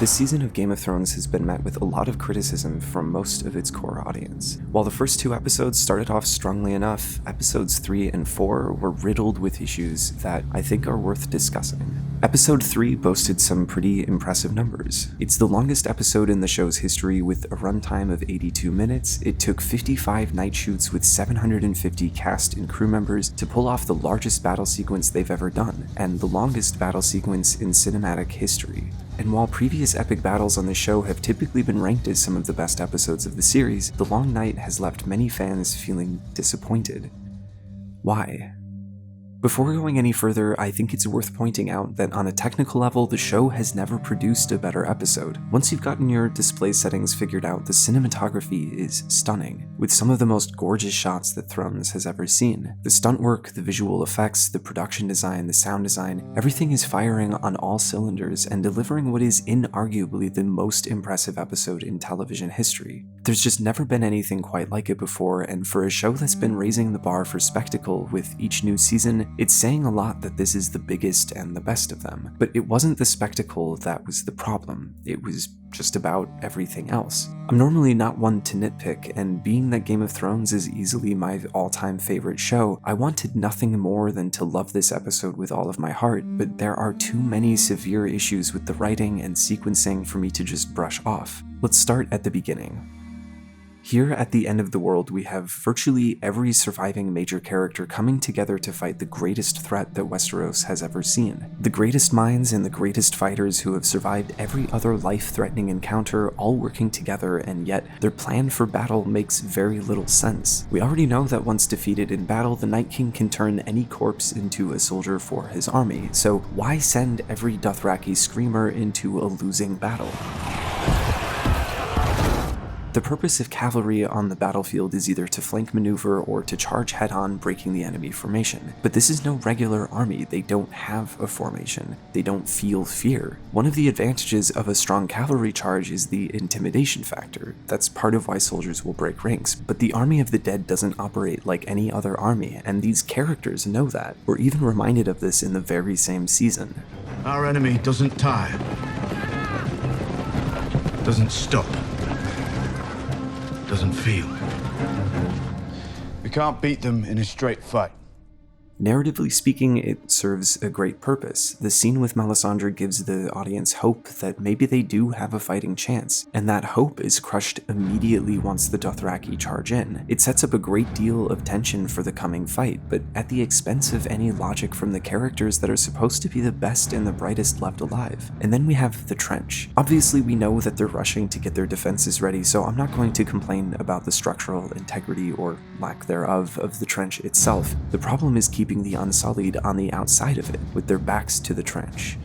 This season of Game of Thrones has been met with a lot of criticism from most of its core audience. While the first two episodes started off strongly enough, episodes 3 and 4 were riddled with issues that I think are worth discussing. Episode 3 boasted some pretty impressive numbers. It's the longest episode in the show's history with a runtime of 82 minutes. It took 55 night shoots with 750 cast and crew members to pull off the largest battle sequence they've ever done, and the longest battle sequence in cinematic history. And while previous epic battles on the show have typically been ranked as some of the best episodes of the series, the long night has left many fans feeling disappointed. Why? Before going any further, I think it's worth pointing out that on a technical level, the show has never produced a better episode. Once you've gotten your display settings figured out, the cinematography is stunning, with some of the most gorgeous shots that Thrones has ever seen. The stunt work, the visual effects, the production design, the sound design, everything is firing on all cylinders and delivering what is inarguably the most impressive episode in television history. There's just never been anything quite like it before, and for a show that's been raising the bar for spectacle with each new season, it's saying a lot that this is the biggest and the best of them. But it wasn't the spectacle that was the problem, it was just about everything else. I'm normally not one to nitpick, and being that Game of Thrones is easily my all-time favorite show, I wanted nothing more than to love this episode with all of my heart, but there are too many severe issues with the writing and sequencing for me to just brush off. Let's start at the beginning. Here at the end of the world, we have virtually every surviving major character coming together to fight the greatest threat that Westeros has ever seen. The greatest minds and the greatest fighters who have survived every other life-threatening encounter all working together, and yet their plan for battle makes very little sense. We already know that once defeated in battle, the Night King can turn any corpse into a soldier for his army, so why send every Dothraki screamer into a losing battle? The purpose of cavalry on the battlefield is either to flank maneuver or to charge head-on, breaking the enemy formation. But this is no regular army. They don't have a formation. They don't feel fear. One of the advantages of a strong cavalry charge is the intimidation factor. That's part of why soldiers will break ranks. But the army of the dead doesn't operate like any other army, and these characters know that. We're even reminded of this in the very same season. Our enemy doesn't tire. Doesn't stop. Doesn't feel. We can't beat them in a straight fight. Narratively speaking, it serves a great purpose. The scene with Melisandre gives the audience hope that maybe they do have a fighting chance, and that hope is crushed immediately once the Dothraki charge in. It sets up a great deal of tension for the coming fight, but at the expense of any logic from the characters that are supposed to be the best and the brightest left alive. And then we have the trench. Obviously, we know that they're rushing to get their defenses ready, so I'm not going to complain about the structural integrity or lack thereof of the trench itself. The problem is keeping the Unsullied on the outside of it, with their backs to the trench.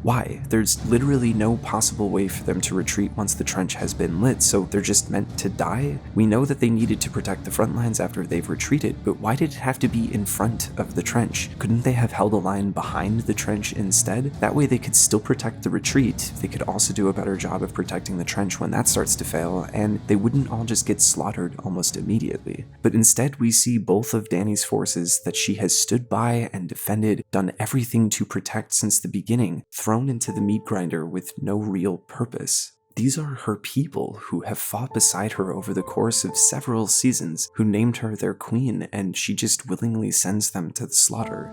Why? There's literally no possible way for them to retreat once the trench has been lit, so they're just meant to die? We know that they needed to protect the front lines after they've retreated, but why did it have to be in front of the trench? Couldn't they have held a line behind the trench instead? That way they could still protect the retreat, they could also do a better job of protecting the trench when that starts to fail, and they wouldn't all just get slaughtered almost immediately. But instead we see both of Dany's forces that she has stood by and defended, done everything to protect since the beginning, thrown into the meat grinder with no real purpose. These are her people who have fought beside her over the course of several seasons, who named her their queen, and she just willingly sends them to the slaughter.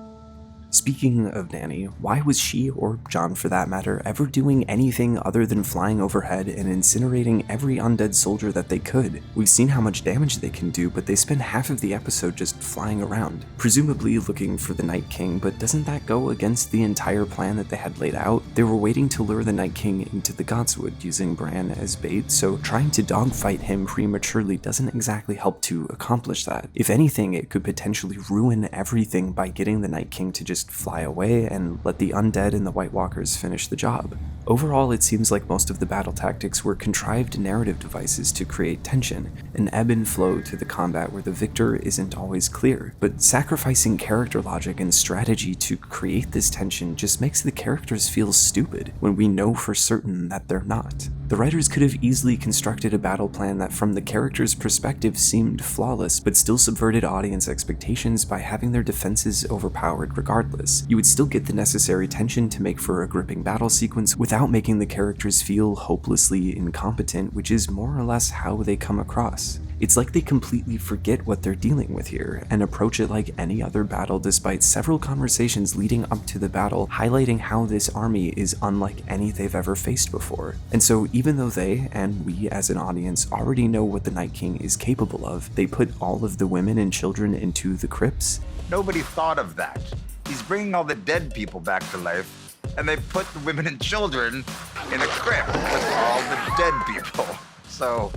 Speaking of Dany, why was she, or Jon for that matter, ever doing anything other than flying overhead and incinerating every undead soldier that they could? We've seen how much damage they can do, but they spend half of the episode just flying around, presumably looking for the Night King, but doesn't that go against the entire plan that they had laid out? They were waiting to lure the Night King into the Godswood, using Bran as bait, so trying to dogfight him prematurely doesn't exactly help to accomplish that. If anything, it could potentially ruin everything by getting the Night King to just fly away and let the undead and the White Walkers finish the job. Overall, it seems like most of the battle tactics were contrived narrative devices to create tension, an ebb and flow to the combat where the victor isn't always clear. But sacrificing character logic and strategy to create this tension just makes the characters feel stupid when we know for certain that they're not. The writers could have easily constructed a battle plan that from the characters' perspective seemed flawless, but still subverted audience expectations by having their defenses overpowered regardless. regardless. You would still get the necessary tension to make for a gripping battle sequence without making the characters feel hopelessly incompetent, which is more or less how they come across. It's like they completely forget what they're dealing with here and approach it like any other battle, despite several conversations leading up to the battle highlighting how this army is unlike any they've ever faced before. And so even though they, and we as an audience, already know what the Night King is capable of, they put all of the women and children into the crypts. Nobody thought of that. He's bringing all the dead people back to life, and they put the women and children in a crypt with all the dead people. So,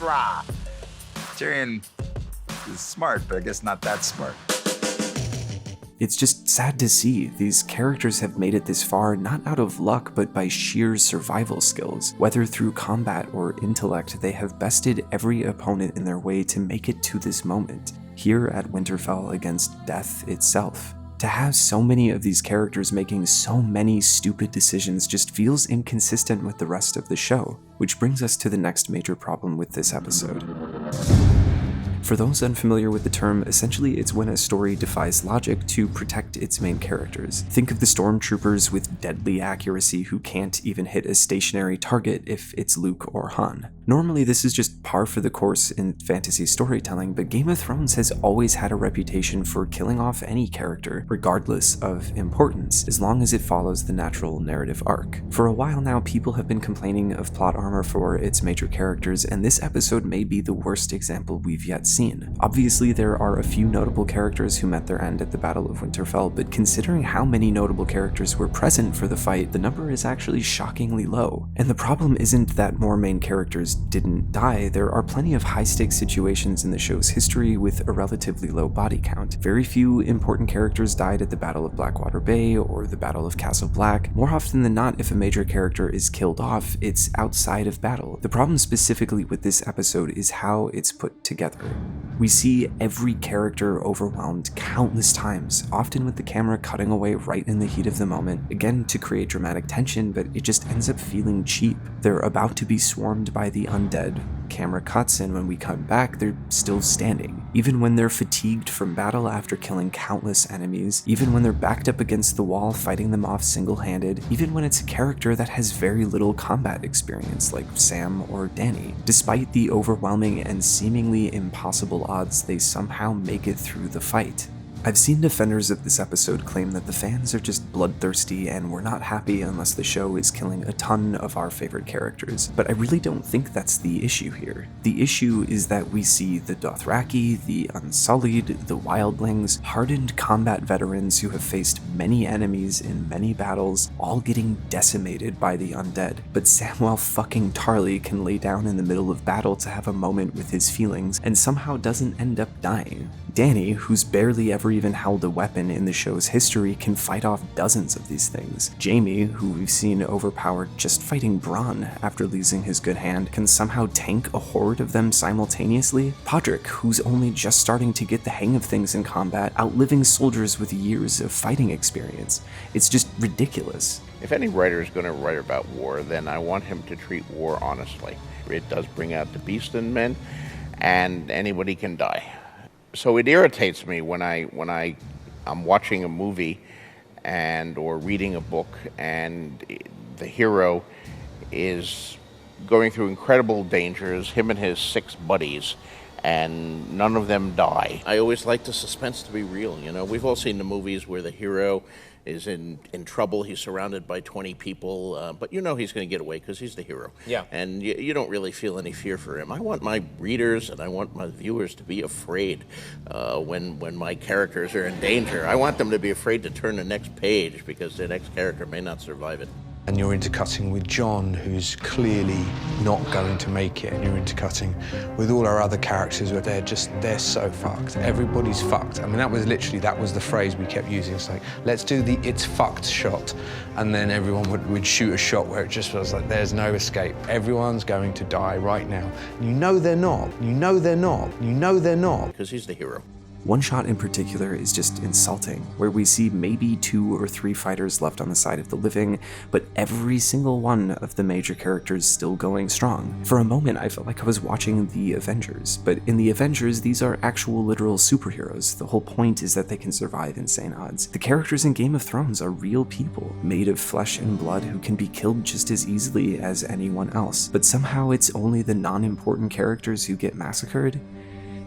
rah. Tyrion is smart, but I guess not that smart. It's just sad to see. These characters have made it this far not out of luck, but by sheer survival skills. Whether through combat or intellect, they have bested every opponent in their way to make it to this moment, here at Winterfell against death itself. To have so many of these characters making so many stupid decisions just feels inconsistent with the rest of the show, which brings us to the next major problem with this episode. For those unfamiliar with the term, essentially it's when a story defies logic to protect its main characters. Think of the stormtroopers with deadly accuracy who can't even hit a stationary target if it's Luke or Han. Normally this is just par for the course in fantasy storytelling, but Game of Thrones has always had a reputation for killing off any character, regardless of importance, as long as it follows the natural narrative arc. For a while now, people have been complaining of plot armor for its major characters, and this episode may be the worst example we've yet seen. Obviously, there are a few notable characters who met their end at the Battle of Winterfell, but considering how many notable characters were present for the fight, the number is actually shockingly low. And the problem isn't that more main characters didn't die. There are plenty of high-stakes situations in the show's history with a relatively low body count. Very few important characters died at the Battle of Blackwater Bay or the Battle of Castle Black. More often than not, if a major character is killed off, it's outside of battle. The problem specifically with this episode is how it's put together. We see every character overwhelmed countless times, often with the camera cutting away right in the heat of the moment, again to create dramatic tension, but it just ends up feeling cheap. They're about to be swarmed by the undead. Camera cuts, and when we cut back, they're still standing. Even when they're fatigued from battle after killing countless enemies, even when they're backed up against the wall fighting them off single-handed, even when it's a character that has very little combat experience like Sam or Dany. Despite the overwhelming and seemingly impossible odds, they somehow make it through the fight. I've seen defenders of this episode claim that the fans are just bloodthirsty and we're not happy unless the show is killing a ton of our favorite characters, but I really don't think that's the issue here. The issue is that we see the Dothraki, the Unsullied, the Wildlings, hardened combat veterans who have faced many enemies in many battles, all getting decimated by the undead. But Samwell fucking Tarly can lay down in the middle of battle to have a moment with his feelings and somehow doesn't end up dying. Dany, who's barely ever even held a weapon in the show's history, can fight off dozens of these things. Jaime, who we've seen overpowered just fighting Bronn after losing his good hand, can somehow tank a horde of them simultaneously. Podrick, who's only just starting to get the hang of things in combat, outliving soldiers with years of fighting experience. It's just ridiculous. If any writer is going to write about war, then I want him to treat war honestly. It does bring out the beast in men, and anybody can die. So it irritates me when I'm watching a movie or reading a book and the hero is going through incredible dangers, him and his 6 buddies, and none of them die. I always like the suspense to be real, you know. We've all seen the movies where the hero is in trouble, he's surrounded by 20 people, but you know he's going to get away because he's the hero. Yeah. And you don't really feel any fear for him. I want my readers and I want my viewers to be afraid when my characters are in danger. I want them to be afraid to turn the next page because the next character may not survive it. And you're intercutting with John, who's clearly not going to make it, and you're intercutting with all our other characters where they're so fucked. Everybody's fucked. I mean, that was the phrase we kept using. It's like, let's do the it's fucked shot. And then everyone would shoot a shot where it just was like, there's no escape. Everyone's going to die right now. And you know they're not. You know they're not. You know they're not. Because he's the hero. One shot in particular is just insulting, where we see maybe 2 or 3 fighters left on the side of the living, but every single one of the major characters still going strong. For a moment, I felt like I was watching the Avengers, but in the Avengers, these are actual literal superheroes. The whole point is that they can survive insane odds. The characters in Game of Thrones are real people, made of flesh and blood, who can be killed just as easily as anyone else, but somehow it's only the non-important characters who get massacred.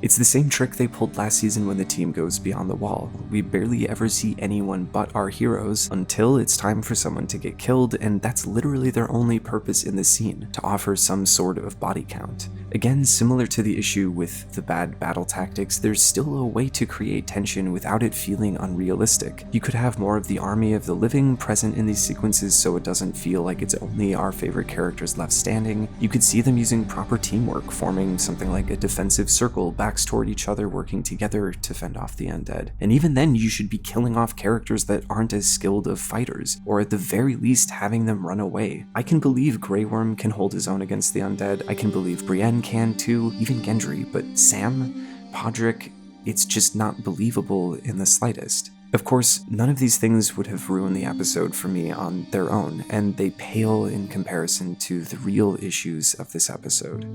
It's the same trick they pulled last season when the team goes beyond the wall. We barely ever see anyone but our heroes until it's time for someone to get killed, and that's literally their only purpose in the scene, to offer some sort of body count. Again, similar to the issue with the bad battle tactics, there's still a way to create tension without it feeling unrealistic. You could have more of the army of the living present in these sequences so it doesn't feel like it's only our favorite characters left standing. You could see them using proper teamwork, forming something like a defensive circle, backs toward each other, working together to fend off the undead. And even then, you should be killing off characters that aren't as skilled of fighters, or at the very least having them run away. I can believe Grey Worm can hold his own against the undead, I can believe Brienne can too, even Gendry, but Sam, Podrick, it's just not believable in the slightest. Of course, none of these things would have ruined the episode for me on their own, and they pale in comparison to the real issues of this episode.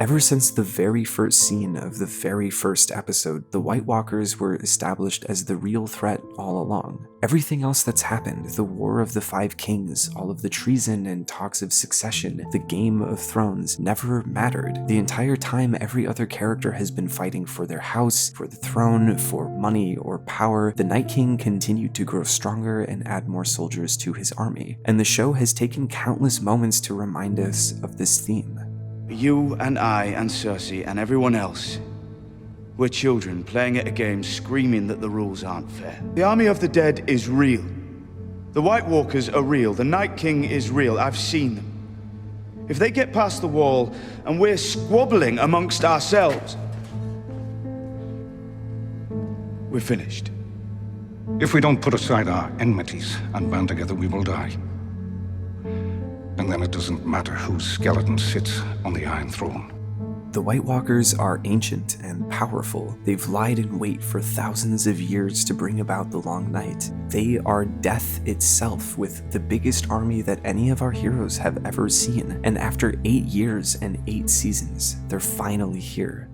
Ever since the very first scene of the very first episode, the White Walkers were established as the real threat all along. Everything else that's happened, the War of the Five Kings, all of the treason and talks of succession, the Game of Thrones, never mattered. The entire time, every other character has been fighting for their house, for the throne, for money or power. The Night King continued to grow stronger and add more soldiers to his army, and the show has taken countless moments to remind us of this theme. You and I and Cersei and everyone else, we're children playing at a game screaming that the rules aren't fair. The army of the dead is real. The White Walkers are real. The Night King is real. I've seen them. If they get past the wall and we're squabbling amongst ourselves, we're finished. If we don't put aside our enmities and band together, we will die. And then it doesn't matter whose skeleton sits on the Iron Throne. The White Walkers are ancient and powerful. They've lied in wait for thousands of years to bring about the Long Night. They are death itself, with the biggest army that any of our heroes have ever seen. And after 8 years and 8 seasons, they're finally here.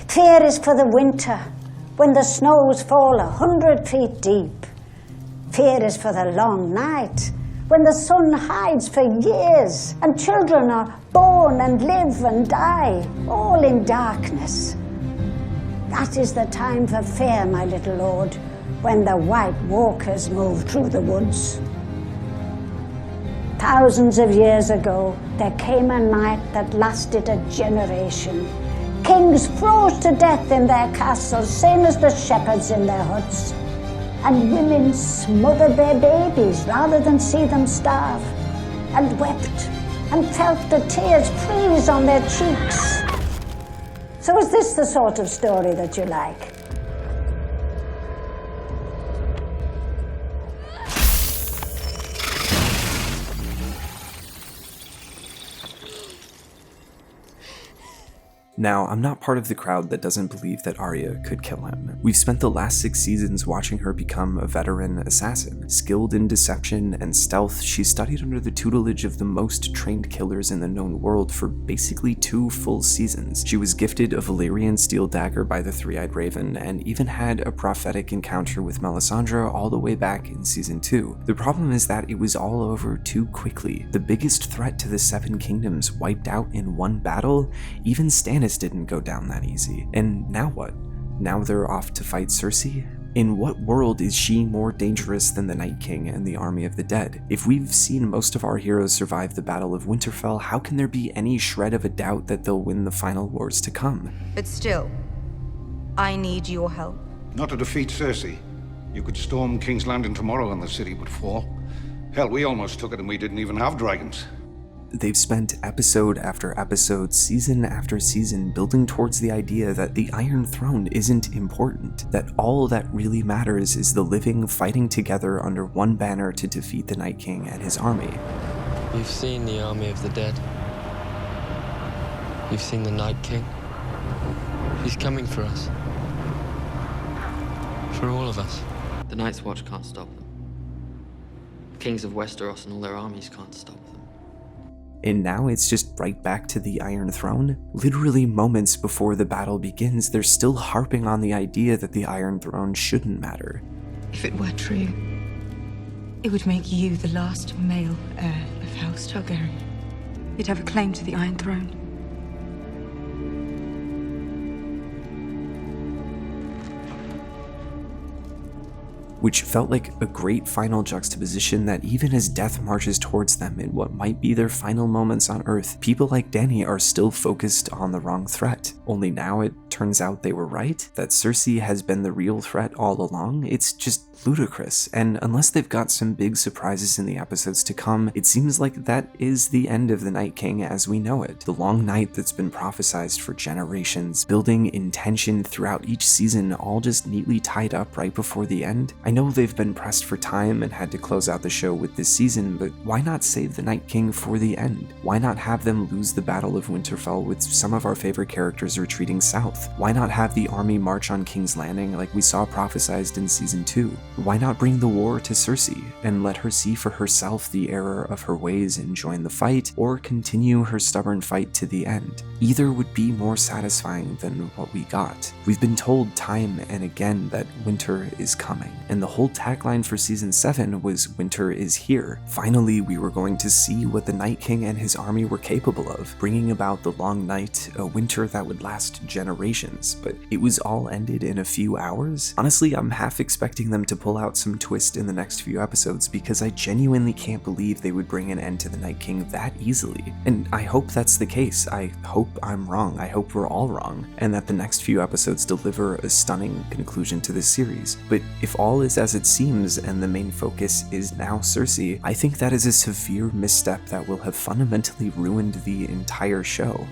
Fear is for the winter, when the snows fall 100 feet deep. Fear is for the long night, when the sun hides for years, and children are born and live and die, all in darkness. That is the time for fear, my little lord, when the White Walkers move through the woods. Thousands of years ago, there came a night that lasted a generation. Kings froze to death in their castles, same as the shepherds in their huts. And women smothered their babies rather than see them starve, and wept and felt the tears freeze on their cheeks. So is this the sort of story that you like? Now, I'm not part of the crowd that doesn't believe that Arya could kill him. We've spent the last 6 seasons watching her become a veteran assassin. Skilled in deception and stealth, she studied under the tutelage of the most trained killers in the known world for basically 2 full seasons. She was gifted a Valyrian steel dagger by the Three-Eyed Raven, and even had a prophetic encounter with Melisandre all the way back in season 2. The problem is that it was all over too quickly. The biggest threat to the Seven Kingdoms wiped out in one battle. Even Stannis didn't go down that easy. And now what? Now they're off to fight Cersei? In what world is she more dangerous than the Night King and the army of the dead? If we've seen most of our heroes survive the Battle of Winterfell, how can there be any shred of a doubt that they'll win the final wars to come? But still, I need your help. Not to defeat Cersei. You could storm King's Landing tomorrow and the city would fall. Hell, we almost took it and we didn't even have dragons. They've spent episode after episode, season after season, building towards the idea that the Iron Throne isn't important, that all that really matters is the living fighting together under one banner to defeat the Night King and his army. You've seen the army of the dead. You've seen the Night King. He's coming for us. For all of us. The Night's Watch can't stop them. The kings of Westeros and all their armies can't stop them. And now it's just right back to the Iron Throne. Literally moments before the battle begins, they're still harping on the idea that the Iron Throne shouldn't matter. If it were true, it would make you the last male heir of House Targaryen. You'd have a claim to the Iron Throne. Which felt like a great final juxtaposition that even as death marches towards them in what might be their final moments on Earth, people like Dany are still focused on the wrong threat. Only now it turns out they were right, that Cersei has been the real threat all along. It's just ludicrous, and unless they've got some big surprises in the episodes to come, it seems like that is the end of the Night King as we know it. The long night that's been prophesized for generations, building in tension throughout each season, all just neatly tied up right before the end. I know they've been pressed for time and had to close out the show with this season, but why not save the Night King for the end? Why not have them lose the Battle of Winterfell with some of our favorite characters retreating south? Why not have the army march on King's Landing like we saw prophesized in Season 2? Why not bring the war to Cersei and let her see for herself the error of her ways and join the fight, or continue her stubborn fight to the end? Either would be more satisfying than what we got. We've been told time and again that winter is coming, and the whole tagline for Season 7 was "Winter is here." Finally, we were going to see what the Night King and his army were capable of, bringing about the long night, a winter that would last generations, but it was all ended in a few hours. Honestly, I'm half expecting them to pull out some twist in the next few episodes because I genuinely can't believe they would bring an end to the Night King that easily. And I hope that's the case. I hope I'm wrong. I hope we're all wrong, and that the next few episodes deliver a stunning conclusion to this series. But if all is as it seems and the main focus is now Cersei, I think that is a severe misstep that will have fundamentally ruined the entire show.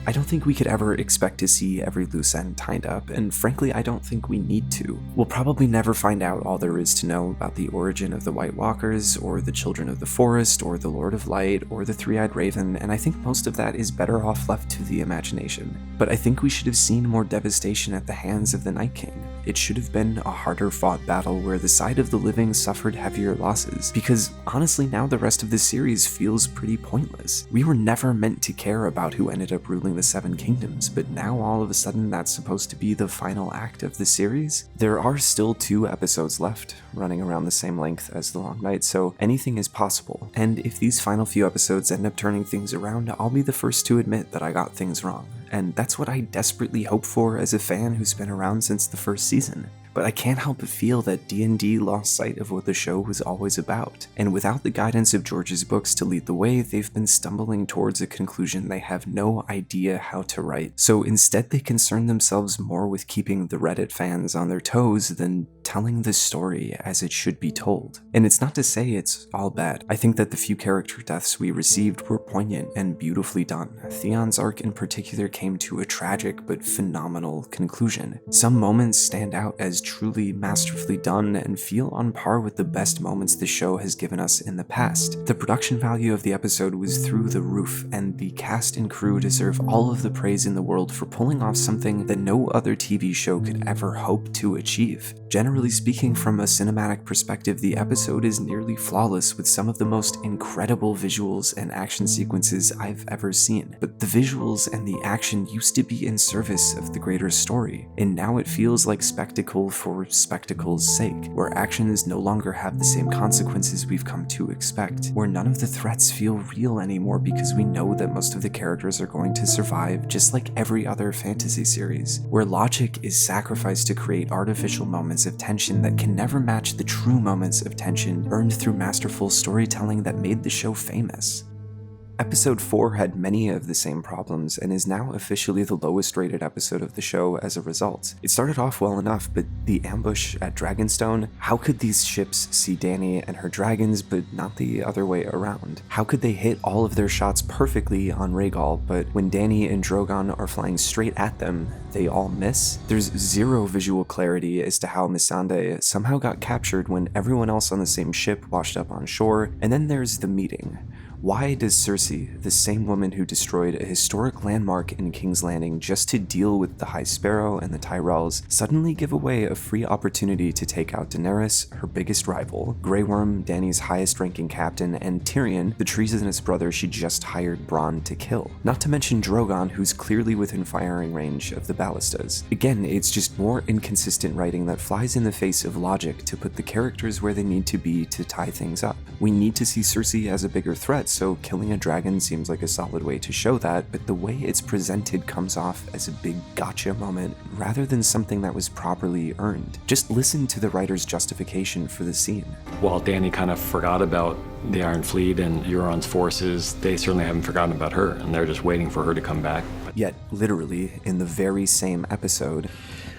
I don't think we could ever expect to see every loose end tied up, and frankly, I don't think we need to. We'll probably never find out all there is to know about the origin of the White Walkers, or the Children of the Forest, or the Lord of Light, or the Three-Eyed Raven, and I think most of that is better off left to the imagination. But I think we should have seen more devastation at the hands of the Night King. It should have been a harder fought battle where the side of the living suffered heavier losses, because honestly now the rest of the series feels pretty pointless. We were never meant to care about who ended up ruling the Seven Kingdoms, but now all of a sudden that's supposed to be the final act of the series? There are still 2 episodes left, running around the same length as The Long Night, so anything is possible. And if these final few episodes end up turning things around, I'll be the first to admit that I got things wrong. And that's what I desperately hope for as a fan who's been around since the first season. But I can't help but feel that D&D lost sight of what the show was always about, and without the guidance of George's books to lead the way, they've been stumbling towards a conclusion they have no idea how to write. So instead they concern themselves more with keeping the Reddit fans on their toes than telling the story as it should be told. And it's not to say it's all bad. I think that the few character deaths we received were poignant and beautifully done. Theon's arc in particular came to a tragic but phenomenal conclusion. Some moments stand out as truly masterfully done and feel on par with the best moments the show has given us in the past. The production value of the episode was through the roof, and the cast and crew deserve all of the praise in the world for pulling off something that no other TV show could ever hope to achieve. Generally speaking, from a cinematic perspective, the episode is nearly flawless with some of the most incredible visuals and action sequences I've ever seen. But the visuals and the action used to be in service of the greater story, and now it feels like spectacle for spectacle's sake, where actions no longer have the same consequences we've come to expect, where none of the threats feel real anymore because we know that most of the characters are going to survive just like every other fantasy series, where logic is sacrificed to create artificial moments of tension that can never match the true moments of tension earned through masterful storytelling that made the show famous. Episode 4 had many of the same problems and is now officially the lowest rated episode of the show as a result. It started off well enough, but the ambush at Dragonstone, how could these ships see Dany and her dragons but not the other way around? How could they hit all of their shots perfectly on Rhaegal, but when Dany and Drogon are flying straight at them, they all miss? There's zero visual clarity as to how Missandei somehow got captured when everyone else on the same ship washed up on shore, and then there's the meeting. Why does Cersei, the same woman who destroyed a historic landmark in King's Landing just to deal with the High Sparrow and the Tyrells, suddenly give away a free opportunity to take out Daenerys, her biggest rival, Grey Worm, Dany's highest-ranking captain, and Tyrion, the treasonous brother she just hired Bronn to kill? Not to mention Drogon, who's clearly within firing range of the ballistas. Again, it's just more inconsistent writing that flies in the face of logic to put the characters where they need to be to tie things up. We need to see Cersei as a bigger threat, so killing a dragon seems like a solid way to show that, but the way it's presented comes off as a big gotcha moment rather than something that was properly earned. Just listen to the writer's justification for the scene. While Dany kind of forgot about the Iron Fleet and Euron's forces, they certainly haven't forgotten about her, and they're just waiting for her to come back. Yet, literally, in the very same episode,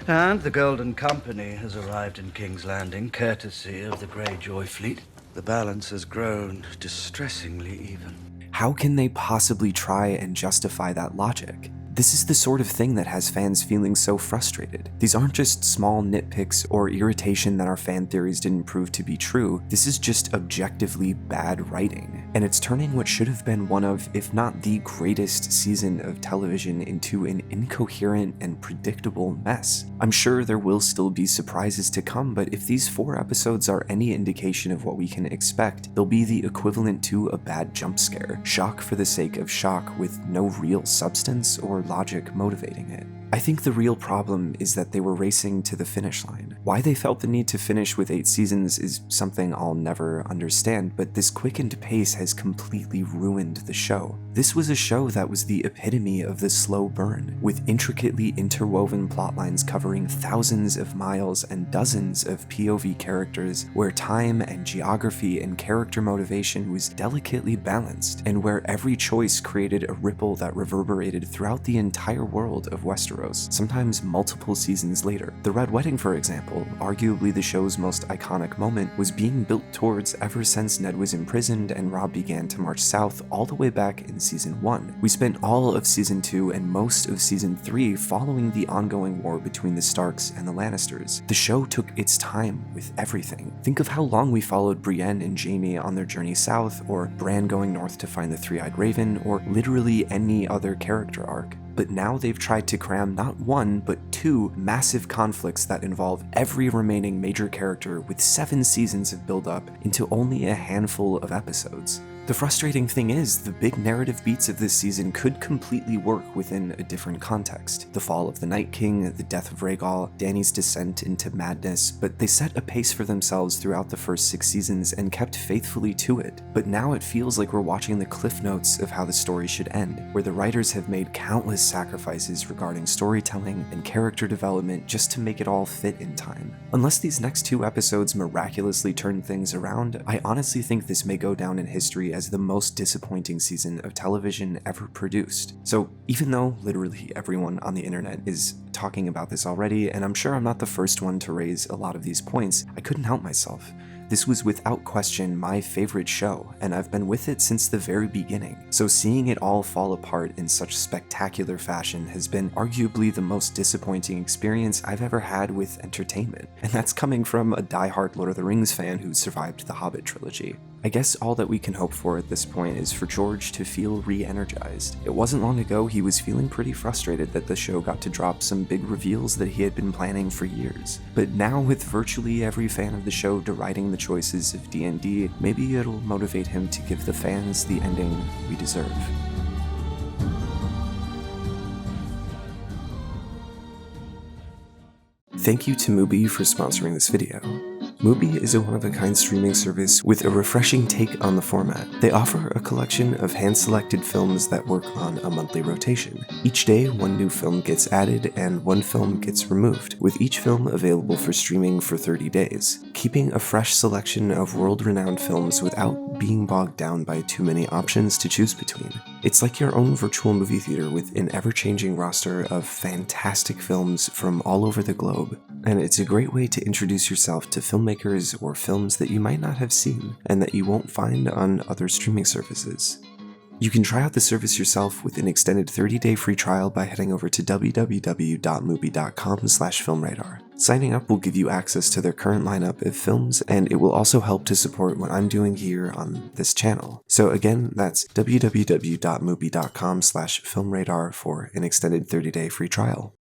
And the Golden Company has arrived in King's Landing, courtesy of the Greyjoy fleet. The balance has grown distressingly even. how can they possibly try and justify that logic? This is the sort of thing that has fans feeling so frustrated. These aren't just small nitpicks or irritation that our fan theories didn't prove to be true. This is just objectively bad writing. And it's turning what should have been one of, if not the greatest season of television into an incoherent and predictable mess. I'm sure there will still be surprises to come, but if these 4 episodes are any indication of what we can expect, they'll be the equivalent to a bad jump scare. Shock for the sake of shock with no real substance or logic motivating it. I think the real problem is that they were racing to the finish line. Why they felt the need to finish with 8 seasons is something I'll never understand, but this quickened pace has completely ruined the show. This was a show that was the epitome of the slow burn, with intricately interwoven plotlines covering thousands of miles and dozens of POV characters, where time and geography and character motivation was delicately balanced, and where every choice created a ripple that reverberated throughout the entire world of Westeros, sometimes multiple seasons later. The Red Wedding, for example, arguably the show's most iconic moment, was being built towards ever since Ned was imprisoned and Robb began to march south all the way back in Season 1. We spent all of Season 2 and most of Season 3 following the ongoing war between the Starks and the Lannisters. The show took its time with everything. Think of how long we followed Brienne and Jaime on their journey south, or Bran going north to find the Three-Eyed Raven, or literally any other character arc. But now they've tried to cram not 1, but 2 massive conflicts that involve every remaining major character with 7 seasons of build-up into only a handful of episodes. The frustrating thing is, the big narrative beats of this season could completely work within a different context. The fall of the Night King, the death of Rhaegal, Dany's descent into madness, but they set a pace for themselves throughout the first 6 seasons and kept faithfully to it. But now it feels like we're watching the cliff notes of how the story should end, where the writers have made countless sacrifices regarding storytelling and character development just to make it all fit in time. Unless these next 2 episodes miraculously turn things around, I honestly think this may go down in history as the most disappointing season of television ever produced. So even though literally everyone on the internet is talking about this already, and I'm sure I'm not the first one to raise a lot of these points, I couldn't help myself. This was without question my favorite show, and I've been with it since the very beginning. So seeing it all fall apart in such spectacular fashion has been arguably the most disappointing experience I've ever had with entertainment. And that's coming from a diehard Lord of the Rings fan who survived the Hobbit trilogy. I guess all that we can hope for at this point is for George to feel re-energized. It wasn't long ago he was feeling pretty frustrated that the show got to drop some big reveals that he had been planning for years. But now with virtually every fan of the show deriding the choices of D&D, maybe it'll motivate him to give the fans the ending we deserve. Thank you to Mubi for sponsoring this video. Mubi is a one-of-a-kind streaming service with a refreshing take on the format. They offer a collection of hand-selected films that work on a monthly rotation. Each day, 1 new film gets added and 1 film gets removed, with each film available for streaming for 30 days, keeping a fresh selection of world-renowned films without being bogged down by too many options to choose between. It's like your own virtual movie theater with an ever-changing roster of fantastic films from all over the globe, and it's a great way to introduce yourself to filmmakers or films that you might not have seen and that you won't find on other streaming services. You can try out the service yourself with an extended 30-day free trial by heading over to www.mubi.com/filmradar. Signing up will give you access to their current lineup of films, and it will also help to support what I'm doing here on this channel. So again, that's www.mubi.com/filmradar for an extended 30-day free trial.